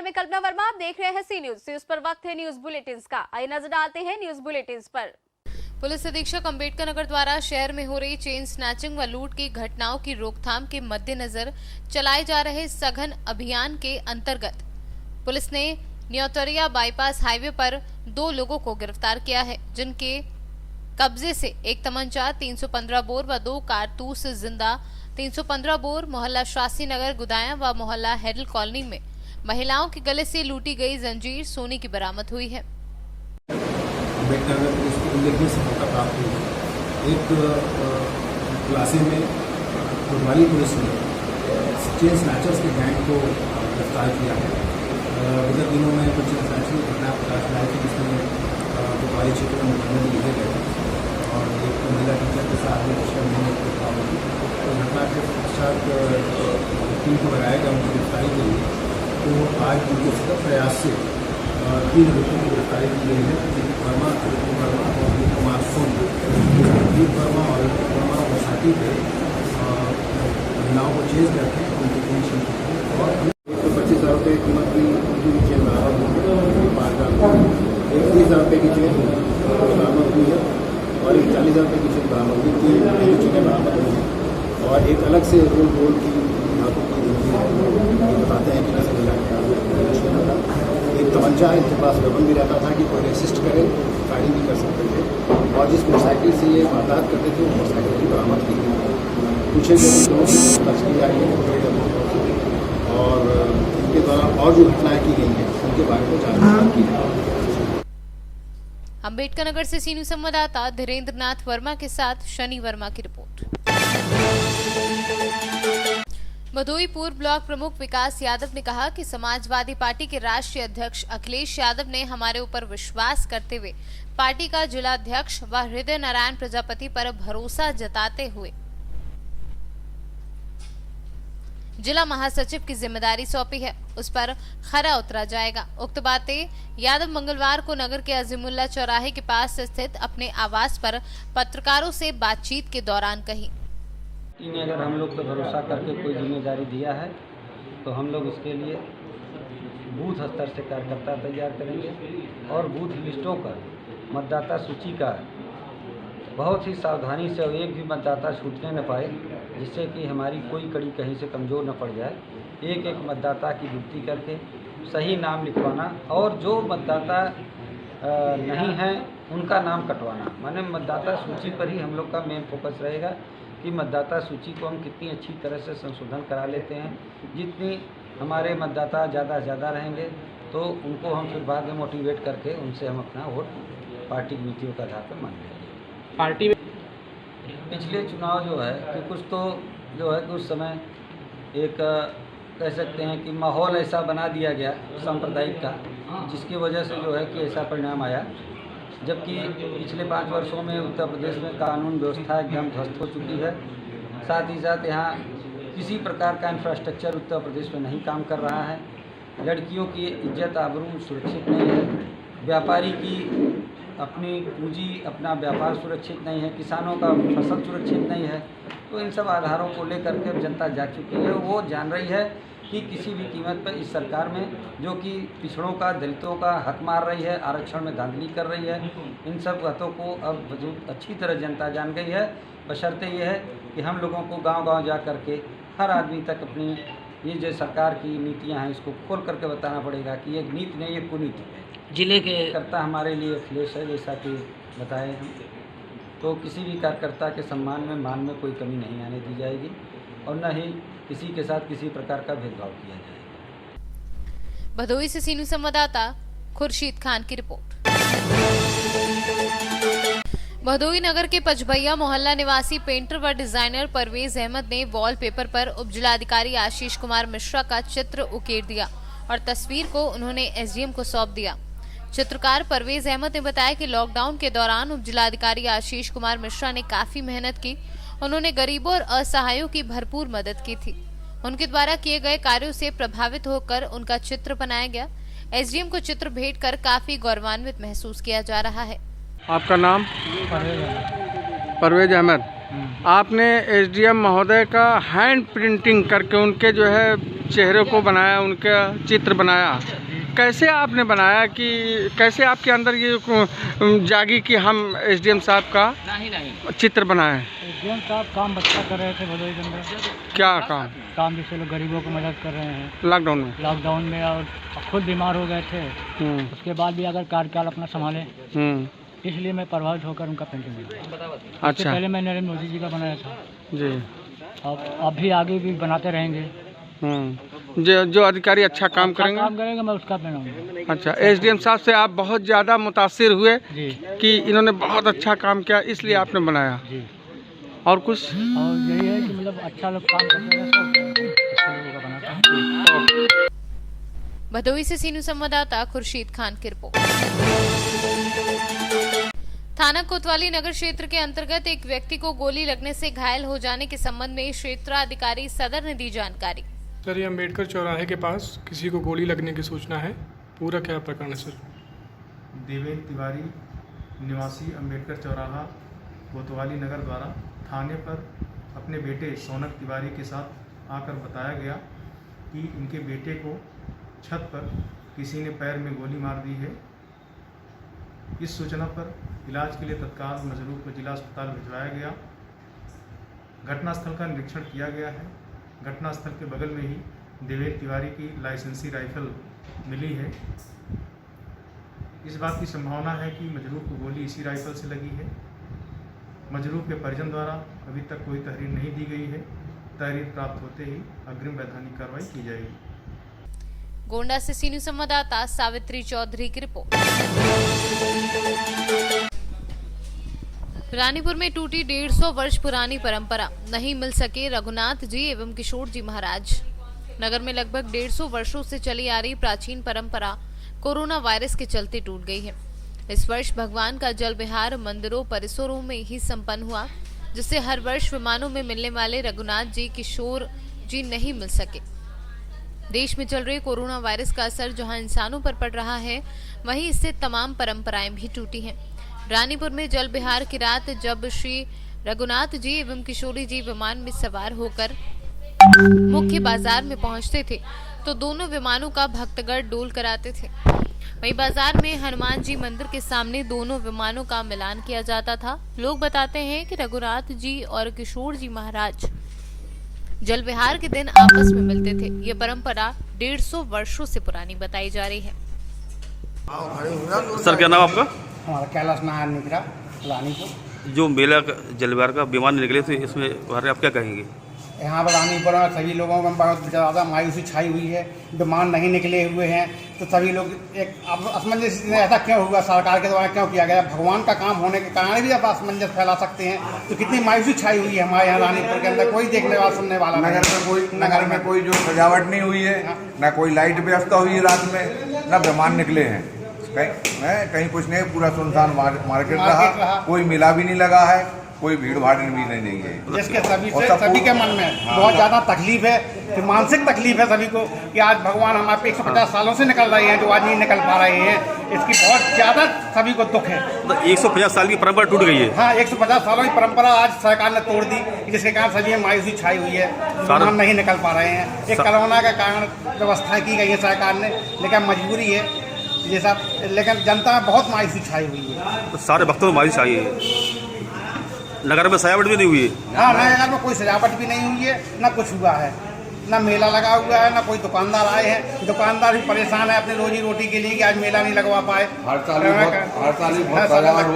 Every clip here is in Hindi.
मैं कल्पना वर्मा, आप देख रहे हैं सी न्यूज पर वक्त है न्यूज बुलेटिन का। आइए नजर डालते हैं न्यूज बुलेटिन पर। पुलिस अधीक्षक अंबेडकर नगर द्वारा शहर में हो रही चेन स्नैचिंग व लूट की घटनाओं की रोकथाम के मद्देनजर चलाए जा रहे सघन अभियान के अंतर्गत पुलिस ने न्योतरिया बाईपास हाईवे पर 2 लोगों को गिरफ्तार किया है, जिनके कब्जे से एक तमंचा, 315 बोर व 2 कारतूस जिंदा, 315 बोर मोहल्ला शासी नगर गुदाया व मोहल्ला हेडल कॉलोनी में महिलाओं के गले से लूटी गई जंजीर सोने की बरामद हुई है। अंबेडकर नगर पुलिस को उल्लेखनीय सफलता प्राप्त हुई है। एक खुलासे में कोतवाली पुलिस ने चेन स्नैचर्स के गैंग को गिरफ्तार किया है। विगत दिनों में कुछ चेन स्नैचिंग की घटना प्रकाश में आई थी, जिसमें कोतवाली क्षेत्र में मुकदमे लिखे गए थे और एक महिला टीचर के साथ में दुष्कर्म होने की घटना हुई थी। तो घटना के पश्चात टीम को लगाया गया उनकी गिरफ्तारी के लिए। तो आज उनके सतत प्रयास से 3 लोगों की गिरफ्तारी की गई है। दीपक वर्मा, ऋतु वर्मा और अनिल कुमार सोन। दीपक वर्मा और ऋतु वर्मा बरसाती पे महिलाओं को चेज करके उनकी टेंशन और 125,000 रुपये कीमत की उनकी चेन बरामद हुई, 30,000 रुपये की चेन बरामद हुई है और 40,000 रुपये की चेन बरामद हुई, 3 महंगी चेनें बरामद हुई है और एक अलग से रोल की धातु की ये बताते हैं कि कैसे मिला। एक तमंचा इनके पास वेपन भी रहता था कि कोई रेसिस्ट करे, फायरिंग भी कर सकते थे और जिस मोटरसाइकिल से ये वारदात करते थे वो मोटरसाइकिल की बरामद की गई। पूछे गए उन लोगों से पूछताछ की जा रही है और इनके द्वारा और जो घटनाएं की गई हैं उनके बारे में जानकारी की है। अंबेडकर नगर से सीनू संवाददाता धीरेन्द्र नाथ वर्मा के साथ शनि वर्मा की रिपोर्ट। भदोई पूर्व ब्लॉक प्रमुख विकास यादव ने कहा कि समाजवादी पार्टी के राष्ट्रीय अध्यक्ष अखिलेश यादव ने हमारे ऊपर विश्वास करते हुए पार्टी का जिलाध्यक्ष व हृदय नारायण प्रजापति पर भरोसा जताते हुए जिला महासचिव की जिम्मेदारी सौंपी है, उस पर खरा उतरा जाएगा। उक्त बातें यादव मंगलवार को नगर के अजीमुल्ला चौराहे के पास स्थित अपने आवास पर पत्रकारों से बातचीत के दौरान कही। ने अगर हम लोग पर भरोसा करके कोई जिम्मेदारी दिया है तो हम लोग उसके लिए बूथ स्तर से कार्यकर्ता तैयार करेंगे और बूथ लिस्टों का, मतदाता सूची का बहुत ही सावधानी से एक भी मतदाता छूटने न पाए, जिससे कि हमारी कोई कड़ी कहीं से कमज़ोर न पड़ जाए। एक एक मतदाता की गिनती करके सही नाम लिखवाना और जो मतदाता नहीं है उनका नाम कटवाना। माने मतदाता सूची पर ही हम लोग का मेन फोकस रहेगा कि मतदाता सूची को हम कितनी अच्छी तरह से संशोधन करा लेते हैं। जितनी हमारे मतदाता ज़्यादा से ज़्यादा रहेंगे तो उनको हम फिर बाद में मोटिवेट करके उनसे हम अपना वोट पार्टी नीतियों के आधार पर मांग लेंगे। पार्टी में पिछले चुनाव जो है कि कुछ तो जो है कि उस समय एक कह सकते हैं कि माहौल ऐसा बना दिया गया सांप्रदायिक का, जिसकी वजह से जो है कि ऐसा परिणाम आया। जबकि पिछले 5 वर्षों में उत्तर प्रदेश में कानून व्यवस्था एकदम ध्वस्त हो चुकी है। साथ ही साथ यहाँ किसी प्रकार का इंफ्रास्ट्रक्चर उत्तर प्रदेश में नहीं काम कर रहा है। लड़कियों की इज्जत आबरू सुरक्षित नहीं है। व्यापारी की अपनी पूंजी, अपना व्यापार सुरक्षित नहीं है। किसानों का फसल सुरक्षित नहीं है। तो इन सब आधारों को लेकर के जनता जाग चुकी है। वो जान रही है कि किसी भी कीमत पर इस सरकार में जो कि पिछड़ों का, दलितों का हक मार रही है, आरक्षण में धांधली कर रही है, इन सब बातों को अब अच्छी तरह जनता जान गई है। बशर्ते ये है कि हम लोगों को गांव-गांव जा कर के हर आदमी तक अपनी ये जो सरकार की नीतियां हैं इसको खोल करके बताना पड़ेगा कि ये नीति नहीं, ये कुनीति है। जिले के कार्यकर्ता हमारे लिए अखिलेश है, जैसा कि बताए हम, तो किसी भी कार्यकर्ता के सम्मान में, मान में कोई कमी नहीं आने दी जाएगी और न ही किसी के साथ किसी प्रकार का भेदभाव किया जाएगा। भदोई से सीनू संवाददाता खुर्शीद खान की रिपोर्ट। भदोई नगर के पचभैया मोहल्ला निवासी पेंटर व डिजाइनर परवेज अहमद ने वॉलपेपर पर उप जिलाधिकारी आशीष कुमार मिश्रा का चित्र उकेर दिया और तस्वीर को उन्होंने एसडीएम को सौंप दिया। चित्रकार परवेज अहमद ने बताया कि लॉकडाउन के दौरान उप जिलाधिकारी आशीष कुमार मिश्रा ने काफी मेहनत की। उन्होंने गरीबों और असहायों की भरपूर मदद की थी। उनके द्वारा किए गए कार्यों से प्रभावित होकर उनका चित्र बनाया गया। एसडीएम को चित्र भेंट कर काफी गौरवान्वित महसूस किया जा रहा है। आपका नाम? परवेज अहमद। आपने एसडीएम महोदय का हैंड प्रिंटिंग करके उनके जो है चेहरे को बनाया, उनका चित्र बनाया। कैसे आपने बनाया कि कैसे आपके अंदर ये जागी कि हम एसडीएम साहब का चित्र बनाएं? एसडीएम साहब काम अच्छा कर रहे थे भदोही के अंदर। क्या काम? जैसे लोग गरीबों को मदद कर रहे हैं लॉकडाउन में और खुद बीमार हो गए थे, उसके बाद भी अगर कार्यकाल अपना संभाले, इसलिए मैं प्रभावित होकर उनका पेंटिंग बनाया। अच्छा। पहले मैं नरेंद्र मोदी जी का बनाया था जी। अब भी आगे भी बनाते रहेंगे। जो अधिकारी अच्छा काम करेंगे मैं उसका बनाऊंगा। अच्छा, एसडीएम साहब से आप बहुत ज़्यादा मुतासिर हुए जी कि इन्होंने बहुत अच्छा काम किया, इसलिए आपने बनाया। जी। और कुछ? और यही है कि मतलब अच्छा लोग काम करते हैं, अच्छा लोगों का बनाता है। भदोही से सीनू संवाददाता खुर्शीद खान की रिपोर्ट। थाना कोतवाली नगर क्षेत्र के अंतर्गत एक व्यक्ति को गोली लगने से घायल हो जाने के संबंध में क्षेत्राधिकारी सदर ने दी जानकारी। सर, ये अम्बेडकर चौराहे के पास किसी को गोली लगने की सूचना है। पूरा क्या प्रकरण है सर? देवेंद्र तिवारी निवासी अम्बेडकर चौराहा कोतवाली नगर द्वारा थाने पर अपने बेटे सोनक तिवारी के साथ आकर बताया गया कि इनके बेटे को छत पर किसी ने पैर में गोली मार दी है। इस सूचना पर इलाज के लिए तत्काल मजरूर को जिला अस्पताल भिजवाया गया। घटनास्थल का निरीक्षण किया गया है। घटनास्थल के बगल में ही देवेंद्र तिवारी की लाइसेंसी राइफल मिली है। इस बात की संभावना है कि मजरूर को गोली इसी राइफल से लगी है। मजरूर के परिजन द्वारा अभी तक कोई तहरीर नहीं दी गई है। तहरीर प्राप्त होते ही अग्रिम वैधानिक कार्रवाई की जाएगी। गोंडा से सीनू संवाददाता सावित्री चौधरी की रिपोर्ट। रानीपुर में टूटी 150 वर्ष पुरानी परंपरा, नहीं मिल सके रघुनाथ जी एवं किशोर जी महाराज। नगर में लगभग 150 वर्षों से चली आ रही प्राचीन परंपरा कोरोना वायरस के चलते टूट गई है। इस वर्ष भगवान का जल विहार मंदिरों परिसरों में ही संपन्न हुआ, जिससे हर वर्ष विमानों में मिलने वाले रघुनाथ जी किशोर जी नहीं मिल सके। देश में चल रहे कोरोना वायरस का असर जहां इंसानों पर पड़ रहा है, वहीं इससे तमाम परंपराएं भी टूटी हैं। रानीपुर में जल विहार की रात जब श्री रघुनाथ जी एवं किशोरी जी विमान में सवार होकर मुख्य बाजार में पहुंचते थे, तो दोनों विमानों का भक्तगण डोल कराते थे। वहीं बाजार में हनुमान जी मंदिर के सामने दोनों विमानों का मिलान किया जाता था। लोग बताते हैं कि रघुनाथ जी और किशोर जी महाराज जल विहार के दिन आपस में मिलते थे। ये परंपरा 150 वर्षों से पुरानी बताई जा रही है। सर, क्या नाम आपका? हमारा कैलाश नारायण निकला रानीपुर। जो मेला जल विहार का विमान निकले थे, इसमें बारे में आप क्या कहेंगे? यहाँ पर रानीपुर में सभी लोगों में बहुत ज़्यादा मायूसी छाई हुई है। विमान नहीं निकले हुए हैं, तो सभी लोग एक असमंजस ऐसा क्यों हुआ, सरकार के द्वारा क्यों किया गया? भगवान का काम होने के कारण भी आप असमंजस फैला सकते हैं। तो कितनी मायूसी छाई हुई है हमारे यहाँ रानीपुर के अंदर। कोई देखने वाला सुनने वाला नगर में कोई जो सजावट नहीं हुई है, ना कोई लाइट व्यवस्था हुई है रात में, ना विमान निकले हैं। कहीं कुछ नहीं, पूरा सुनसान मार्केट रहा। कोई मेला भी नहीं लगा है, कोई भीड़ भाड़ भी नहीं है। जिसके सभी के मन में बहुत ज़्यादा तकलीफ है, कि मानसिक तकलीफ है सभी को, कि आज भगवान हमारे 150 सालों से निकल रहे हैं, जो आज नहीं निकल पा रहे हैं। इसकी बहुत ज़्यादा सभी को दुख है। तो 150 साल की परंपरा टूट गई है। हाँ, 150 सालों की परंपरा आज सरकार ने तोड़ दी, जिसके कारण सभी में मायूसी छाई हुई है। विमान नहीं निकल पा रहे हैं। एक कोरोना के कारण व्यवस्थाएं की गई है सरकार ने, लेकिन मजबूरी है ये सब। लेकिन जनता में बहुत मायूसी छाई हुई है। तो सारे भक्तों में मायूसी आई है। नगर में सजावट भी नहीं हुई है। हाँ, नगर में कोई सजावट भी नहीं हुई है, ना कुछ हुआ है, ना मेला लगा हुआ है, ना कोई दुकानदार आए हैं। दुकानदार भी परेशान है अपनी रोजी रोटी के लिए कि आज मेला नहीं लगवा पाए। हर साल ही बहुत सजावट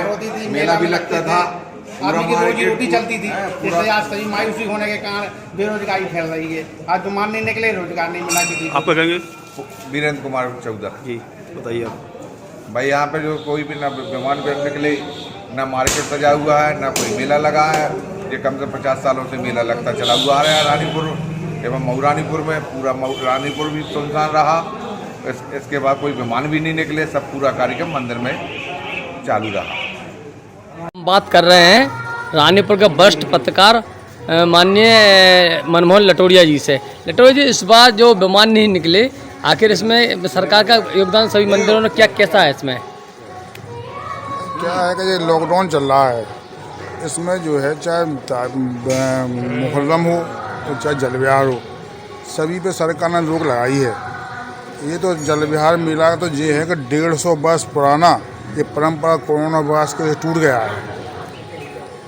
होती थी, मेला भी लगता था, आदमी की रोजी रोटी चलती थी। इसलिए आज सभी मायूसी होने के कारण बेरोजगारी फैल रही है। आज विमान नहीं निकले, रोजगार नहीं मिला किसी को। आप क्या कहेंगे? वीरेंद्र कुमार चौधरी जी, बताइए आप। भाई, यहाँ पे जो कोई भी ना विमान पे निकले, ना मार्केट सजा हुआ है, ना कोई मेला लगा है। ये कम से 50 सालों से मेला लगता चला हुआ आ रहा है रानीपुर एवं मऊरानीपुर में। पूरा रानीपुर भी सुनसान रहा। इसके बाद कोई विमान भी नहीं निकले, सब पूरा कार्यक्रम मंदिर में चालू रहा। हम बात कर रहे हैं रानीपुर के वरिष्ठ पत्रकार माननीय मनमोहन लटोड़िया जी से। लटोड़िया जी, इस बार जो विमान नहीं निकले, आखिर इसमें सरकार का योगदान सभी मंदिरों ने क्या कैसा है? इसमें क्या है कि ये लॉकडाउन चल रहा है, इसमें जो है चाहे मुहर्रम हो चाहे जल विहार हो, सभी पे सरकार ने रोक लगाई है। ये तो जल विहार मेला तो ये है कि 150 वर्ष पुराना ये परंपरा कोरोना वायरस के टूट गया है।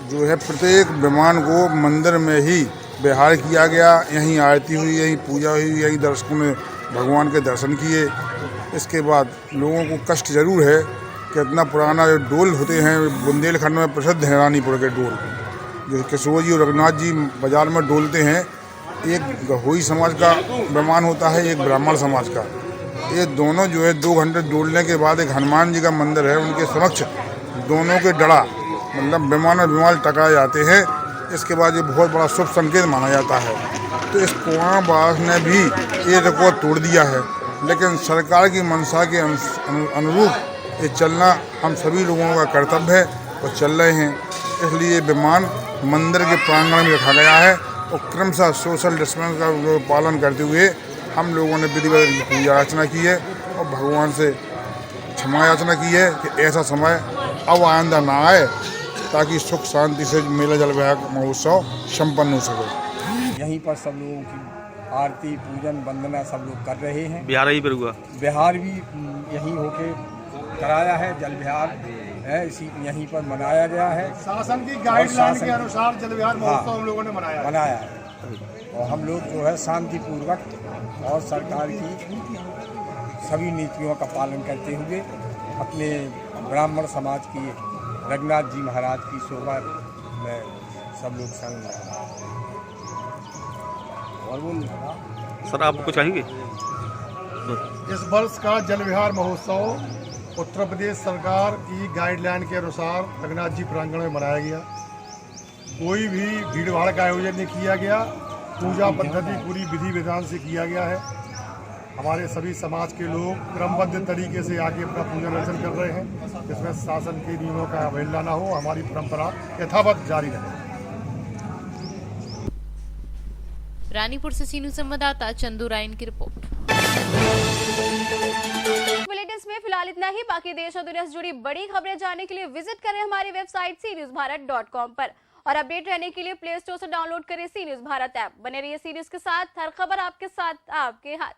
जो है प्रत्येक विमान को मंदिर में ही विहार किया गया, यहीं आरती हुई, यहीं पूजा हुई, यहीं दर्शकों ने भगवान के दर्शन किए। इसके बाद लोगों को कष्ट जरूर है कि इतना पुराना जो डोल होते हैं बुंदेलखंड में प्रसिद्ध है रानीपुर के डोल, जो किशोर जी और रघुनाथ जी बाजार में डोलते हैं। एक गहोई समाज का विमान होता है, एक ब्राह्मण समाज का। ये दोनों जो है 2 घंटे डोलने के बाद एक हनुमान जी का मंदिर है, उनके समक्ष दोनों के डड़ा मतलब विमान और विमान टकराए जाते हैं। इसके बाद ये बहुत बड़ा शुभ संकेत माना जाता है। तो इस कोरोना वायरस ने भी ये रिकॉर्ड तोड़ दिया है, लेकिन सरकार की मंशा के अनुरूप ये चलना हम सभी लोगों का कर्तव्य है और चल रहे हैं। इसलिए विमान मंदिर के प्रांगण में रखा गया है और क्रमशः सोशल डिस्टेंस का पालन करते हुए हम लोगों ने विधिवत पूजा अर्चना की है और भगवान से क्षमा याचना की है कि ऐसा समय अब आइंदा ना आए, ताकि सुख शांति से मेला जल विहार महोत्सव संपन्न हो सके। यहीं पर सब लोगों की आरती पूजन वंदना सब लोग कर रहे हैं। बिहार यहीं पर हुआ, बिहार भी यहीं होके कराया है, जल विहार है इसी यहीं पर मनाया गया है। शासन की गाइडलाइन के अनुसार जल विहार महोत्सव हम लोगों ने मनाया है और हम लोग जो है शांतिपूर्वक और सरकार की सभी नीतियों का पालन करते हुए अपने ब्राह्मण समाज की रघुनाथ जी महाराज की शोभा में सब लोग संग और सर आप कुछ कहेंगे? इस वर्ष का जल विहार महोत्सव उत्तर प्रदेश सरकार की गाइडलाइन के अनुसार रघुनाथ जी प्रांगण में मनाया गया। कोई भी भीड़ भाड़ का आयोजन नहीं किया गया। पूजा पद्धति पूरी विधि विधान से किया गया है। हमारे सभी समाज के लोग क्रमबद्ध तरीके से आगे अपना पूजन अर्चन कर रहे हैं, जिसमें शासन के नियमों का अवहेलना न हो, हमारी परंपरा यथावत जारी रहे। रानीपुर से सीनू संवाददाता चंदू रायन की रिपोर्ट। बुलेटिन में फिलहाल इतना ही। बाकी देश और दुनिया से जुड़ी बड़ी खबरें जानने के लिए विजिट करें हमारी वेबसाइट cnewsbharat.com पर और अपडेट रहने के लिए प्ले स्टोर से डाउनलोड करें सी न्यूज़ भारत ऐप। बने रहिए सी न्यूज़ के साथ, हर खबर आपके साथ आपके हाथ।